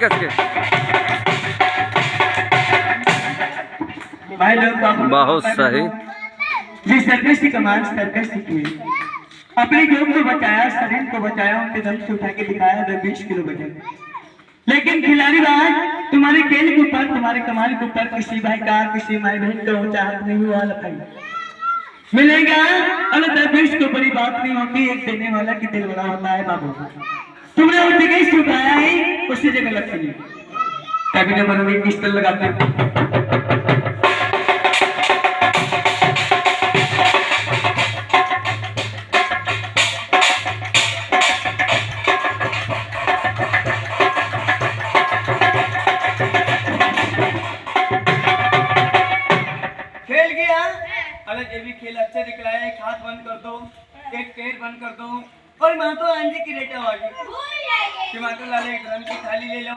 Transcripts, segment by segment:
कस के भाई लोग बहुत सही। जी सर्कस की कमाल सर्कस सीखी, अपनी जोक को बचाया, शरीर को बचाया, उनके दम से उठा के दिखाया 20 किलो वजन। लेकिन खिलाड़ी बात तुम्हारे खेल के ऊपर, तुम्हारे कमाल के ऊपर किसी भाई का, किसी माई बहन का ऊंचा हाथ नहीं हुआ लखाई मिलेगा। अलग 20 को बड़ी बात नहीं होती, एक देने वाला की दिल बड़ा होता है बाबू। तुमने उस जगह से उठाया है, उसी जगह लग चली कभी नंबर में किस तरह लगाते खेल गया। अलग ये भी खेल अच्छे दिखलाया, एक हाथ बंद कर दो, एक पैर बंद कर दो, और मातो आंधी की रेटा वाली टमाटर लाले एक रंग की थाली ले लो।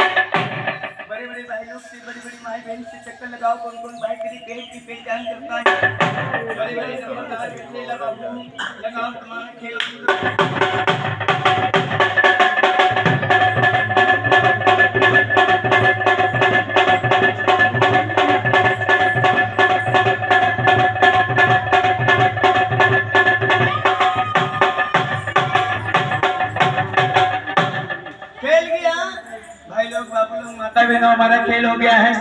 बड़े बड़े भाई लोग से, बड़ी बड़ी माई बहन से चक्कर लगाओ, कौन कौन भाई तेरी पेट की पहचान करता है। बड़े बड़े समझदार ले लगाओ तुम्हारा खेल। खेल गया भाई लोग, बाबू लोग, माता बहनों, हमारा खेल हो गया है।